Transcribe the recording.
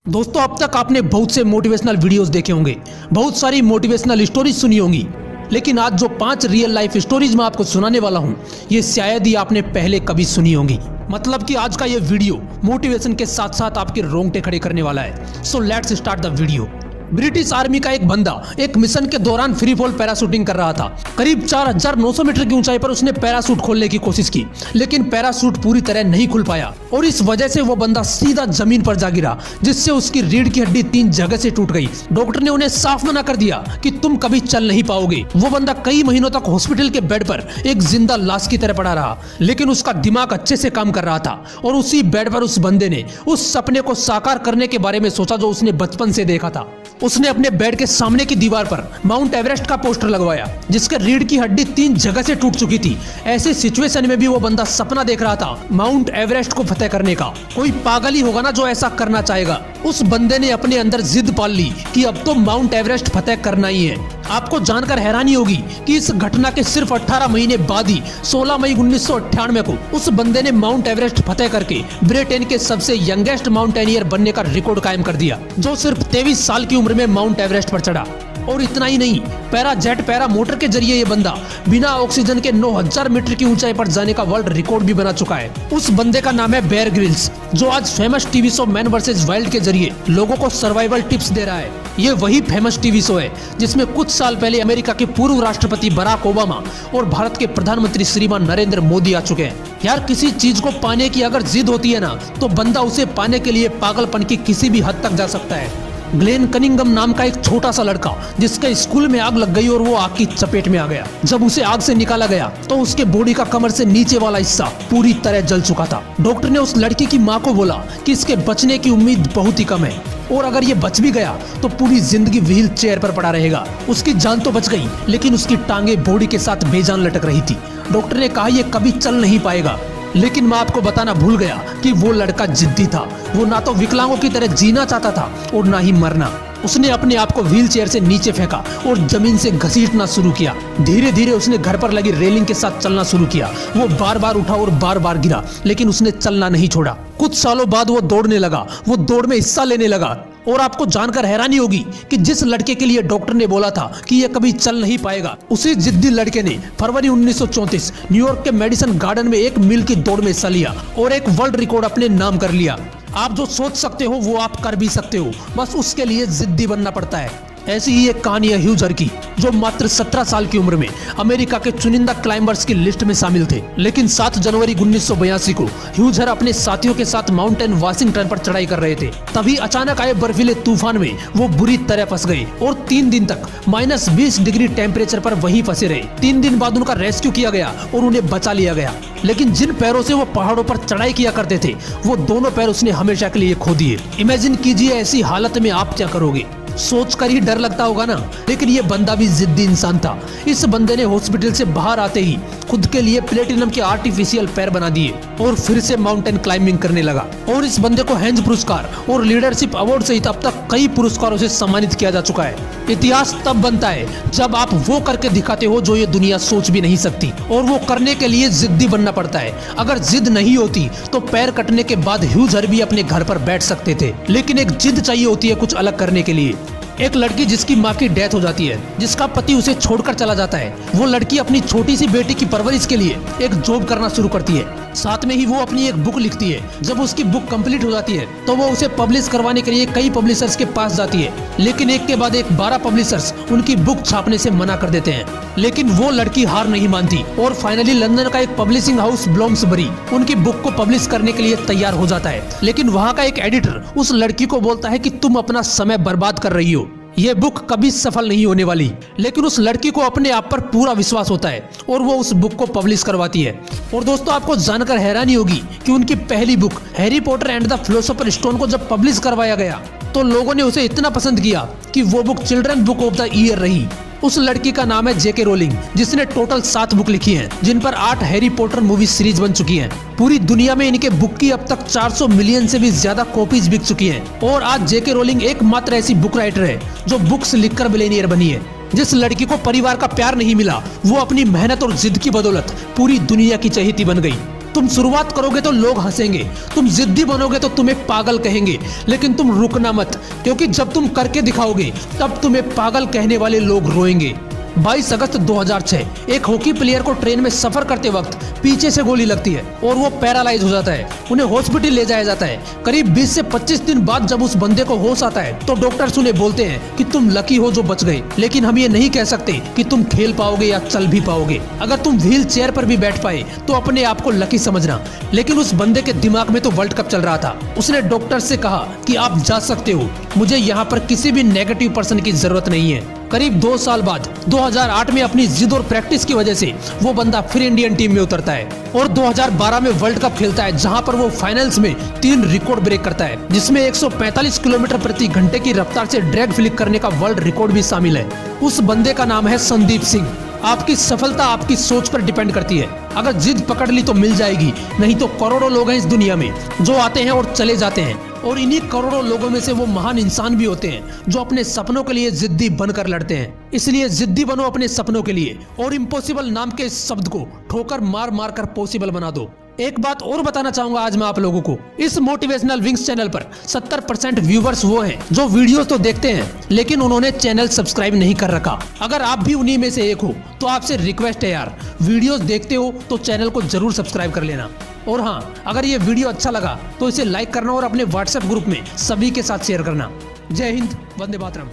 दोस्तों, अब तक आपने बहुत से मोटिवेशनल वीडियोस देखे होंगे, बहुत सारी मोटिवेशनल स्टोरीज सुनी होंगी, लेकिन आज जो 5 रियल लाइफ स्टोरीज मैं आपको सुनाने वाला हूं, ये शायद ही आपने पहले कभी सुनी होंगी। मतलब कि आज का ये वीडियो मोटिवेशन के साथ साथ आपके रोंगटे खड़े करने वाला है। So let's start the video. British army का एक बंदा एक मिशन के दौरान फ्री फॉल पैराशूटिंग कर रहा था। करीब 4900 मीटर की ऊंचाई पर उसने पैराशूट खोलने की कोशिश की, लेकिन पैराशूट पूरी तरह नहीं खुल पाया और इस वजह से वो बंदा सीधा जमीन पर जा गिरा, जिससे उसकी रीढ़ की हड्डी 3 जगह से टूट गई। डॉक्टर ने उन्हें साफ मना कर दिया कि तुम कभी चल नहीं पाओगे। वो बंदा कई महीनों तक हॉस्पिटल के बेड पर एक जिंदा लाश की तरह पड़ा रहा, लेकिन उसका दिमाग अच्छे से काम कर रहा था और उसी बेड पर उस बंदे ने उस सपने को साकार करने के बारे में सोचा जो उसने बचपन से देखा था। उसने अपने बेड के सामने की दीवार पर माउंट एवरेस्ट का पोस्टर लगवाया, जिसके रीढ़ की हड्डी 3 जगह से टूट चुकी थी। ऐसी सिचुएशन में भी वो बंदा सपना देख रहा था माउंट एवरेस्ट को फतेह करने का। कोई पागल ही होगा ना जो ऐसा करना चाहेगा। उस बंदे ने अपने अंदर जिद पाल ली कि अब तो माउंट एवरेस्ट फतेह करना ही है। आपको जानकर हैरानी होगी कि इस घटना के सिर्फ 18 महीने बाद ही 16 मई 1998 को उस बंदे ने माउंट एवरेस्ट फतेह करके ब्रिटेन के सबसे यंगेस्ट माउंटेनियर बनने का रिकॉर्ड कायम कर दिया, जो सिर्फ 23 साल की उम्र में माउंट एवरेस्ट पर चढ़ा। और इतना ही नहीं, पैरा मोटर के जरिए ये बंदा बिना ऑक्सीजन के 9000 मीटर की ऊंचाई पर जाने का वर्ल्ड रिकॉर्ड भी बना चुका है। उस बंदे का नाम है बेयर ग्रिल्स, जो आज famous TV show man versus wild के जरिए लोगों को सर्वाइवल टिप्स दे रहा है। ये वही फेमस टीवी शो है जिसमें कुछ साल पहले अमेरिका के पूर्व राष्ट्रपति बराक ओबामा और भारत के प्रधानमंत्री श्रीमान नरेंद्र मोदी आ चुके हैं। यार, किसी चीज को पाने की अगर जिद होती है ना, तो बंदा उसे पाने के लिए पागलपन की किसी भी हद तक जा सकता है। ग्लेन कनिंगम नाम का एक छोटा सा लड़का, जिसके स्कूल में आग लग गई और वो आग की चपेट में आ गया। जब उसे आग से निकाला गया तो उसके बॉडी का कमर से नीचे वाला हिस्सा पूरी तरह जल चुका था। डॉक्टर ने उस लड़की की मां को बोला कि इसके बचने की उम्मीद बहुत ही कम है और अगर ये बच भी गया तो पूरी जिंदगी व्हील चेयर पर पड़ा रहेगा। उसकी जान तो बच गई, लेकिन उसकी टांगे बॉडी के साथ बेजान लटक रही थी। डॉक्टर ने कहा ये कभी चल नहीं पाएगा, लेकिन मैं आपको बताना भूल गया कि वो लड़का जिद्दी था। वो ना तो विकलांगों की तरह जीना चाहता था और ना ही मरना। उसने अपने आप को व्हील चेयर से नीचे फेंका और जमीन से घसीटना शुरू किया। धीरे धीरे उसने घर पर लगी रेलिंग के साथ चलना शुरू किया। वो बार बार उठा और बार बार गिरा, लेकिन उसने चलना नहीं छोड़ा। कुछ सालों बाद वो दौड़ने लगा, वो दौड़ में हिस्सा लेने लगा। और आपको जानकर हैरानी होगी कि जिस लड़के के लिए डॉक्टर ने बोला था कि ये कभी चल नहीं पाएगा, उसी जिद्दी लड़के ने फरवरी 1934 न्यूयॉर्क के मेडिसन गार्डन में 1 मील की दौड़ में हिस्सा लिया और एक वर्ल्ड रिकॉर्ड अपने नाम कर लिया। आप जो सोच सकते हो वो आप कर भी सकते हो, बस उसके लिए जिद्दी बनना पड़ता है। ऐसी ही एक कहानी है ह्यूजर की, जो मात्र 17 साल की उम्र में अमेरिका के चुनिंदा क्लाइंबर्स की लिस्ट में शामिल थे। लेकिन 7 जनवरी 1982 को ह्यूजर अपने साथियों के साथ माउंटेन वाशिंगटन पर चढ़ाई कर रहे थे। तभी अचानक आए बर्फीले तूफान में वो बुरी तरह फंस गए और 3 दिन तक -20 डिग्री टेम्परेचर पर वहीं फंसे रहे। 3 दिन बाद उनका रेस्क्यू किया गया और उन्हें बचा लिया गया। लेकिन जिन पैरों से वो पहाड़ों पर चढ़ाई किया करते थे, वो दोनों पैर उसने हमेशा के लिए खो दिए। इमेजिन कीजिए ऐसी हालत में आप क्या करोगे। सोचकर ही डर लगता होगा ना, लेकिन ये बंदा भी जिद्दी इंसान था। इस बंदे ने हॉस्पिटल से बाहर आते ही खुद के लिए प्लेटिनम के आर्टिफिशियल पैर बना दिए और फिर से माउंटेन क्लाइंबिंग करने लगा। और इस बंदे को हेंज पुरस्कार और लीडरशिप अवार्ड सहित अब तक कई पुरस्कारों से सम्मानित किया जा चुका है। इतिहास तब बनता है जब आप वो करके दिखाते हो जो ये दुनिया सोच भी नहीं सकती, और वो करने के लिए जिद्दी बनना पड़ता है। अगर जिद नहीं होती तो पैर कटने के बाद ह्यूजर भी अपने घर पर बैठ सकते थे, लेकिन एक जिद चाहिए होती है कुछ अलग करने के लिए। एक लड़की जिसकी माँ की डेथ हो जाती है, जिसका पति उसे छोड़कर चला जाता है, वो लड़की अपनी छोटी सी बेटी की परवरिश के लिए एक जॉब करना शुरू करती है। साथ में ही वो अपनी एक बुक लिखती है। जब उसकी बुक कंप्लीट हो जाती है तो वो उसे पब्लिश करवाने के लिए कई पब्लिशर्स के पास जाती है, लेकिन एक के बाद एक 12 पब्लिशर्स उनकी बुक छापने से मना कर देते हैं। लेकिन वो लड़की हार नहीं मानती और फाइनली लंदन का एक पब्लिशिंग हाउस ब्लोम्सबरी उनकी बुक को पब्लिश करने के लिए तैयार हो जाता है। लेकिन वहाँ का एक एडिटर उस लड़की को बोलता है कि तुम अपना समय बर्बाद कर रही हो, ये बुक कभी सफल नहीं होने वाली। लेकिन उस लड़की को अपने आप पर पूरा विश्वास होता है और वो उस बुक को पब्लिश करवाती है। और दोस्तों, आपको जानकर हैरानी होगी कि उनकी पहली book Harry Potter and the philosopher stone को जब पब्लिश करवाया गया तो लोगों ने उसे इतना पसंद किया कि वो book children book of the year रही। उस लड़की का नाम है जेके रोलिंग, जिसने टोटल 7 बुक लिखी हैं, जिन पर 8 हैरी पॉटर मूवी सीरीज बन चुकी हैं। पूरी दुनिया में इनके बुक की अब तक 400 मिलियन से भी ज्यादा कॉपीज बिक चुकी हैं। और आज जेके रोलिंग एकमात्र ऐसी बुक राइटर है जो बुक्स लिखकर मिलियनेयर बनी है। जिस लड़की को परिवार का प्यार नहीं मिला, वो अपनी मेहनत और जिद की बदौलत पूरी दुनिया की चहेती बन गई। तुम शुरुआत करोगे तो लोग हंसेंगे, तुम जिद्दी बनोगे तो तुम्हें पागल कहेंगे, लेकिन तुम रुकना मत, क्योंकि जब तुम करके दिखाओगे तब तुम्हें पागल कहने वाले लोग रोएंगे। 22 अगस्त 2006 एक हॉकी प्लेयर को ट्रेन में सफर करते वक्त पीछे से गोली लगती है और वो पैरालाइज हो जाता है। उन्हें हॉस्पिटल ले जाया जाता है। करीब 20 से 25 दिन बाद जब उस बंदे को होश आता है तो डॉक्टर्स उन्हें बोलते हैं कि तुम लकी हो जो बच गए, लेकिन हम ये नहीं कह सकते कि तुम खेल पाओगे या चल भी पाओगे। अगर तुम व्हील चेयर पर भी बैठ पाए तो अपने आप को लकी समझना। लेकिन उस बंदे के दिमाग में तो वर्ल्ड कप चल रहा था। उसने डॉक्टर से कहा कि आप जा सकते हो, मुझे यहाँ पर किसी भी नेगेटिव पर्सन की जरूरत नहीं है। करीब 2 साल बाद 2008 में अपनी जिद और प्रैक्टिस की वजह से वो बंदा फिर इंडियन टीम में उतरता है और 2012 में वर्ल्ड कप खेलता है, जहां पर वो फाइनल्स में 3 रिकॉर्ड ब्रेक करता है, जिसमें 145 किलोमीटर प्रति घंटे की रफ्तार से ड्रैग फ्लिक करने का वर्ल्ड रिकॉर्ड भी शामिल है। उस बंदे का नाम है संदीप सिंह। आपकी सफलता आपकी सोच पर डिपेंड करती है। अगर जिद पकड़ ली तो मिल जाएगी, नहीं तो करोड़ों लोग हैं इस दुनिया में जो आते हैं और चले जाते हैं, और इन्हीं करोड़ों लोगों में से वो महान इंसान भी होते हैं जो अपने सपनों के लिए जिद्दी बनकर लड़ते हैं। इसलिए जिद्दी बनो अपने सपनों के लिए और इम्पॉसिबल नाम के इस शब्द को ठोकर मार मार कर पॉसिबल बना दो। एक बात और बताना चाहूंगा आज मैं आप लोगों को, इस मोटिवेशनल विंग्स चैनल पर 70% व्यूवर्स वो हैं जो वीडियोस तो देखते हैं लेकिन उन्होंने चैनल सब्सक्राइब नहीं कर रखा। अगर आप भी उन्हीं में से एक हो तो आपसे रिक्वेस्ट है यार, वीडियोस देखते हो तो चैनल को जरूर सब्सक्राइब कर लेना। और हाँ, अगर ये वीडियो अच्छा लगा तो इसे लाइक करना और अपने व्हाट्सएप ग्रुप में सभी के साथ शेयर करना। जय हिंद, वंदे मातरम।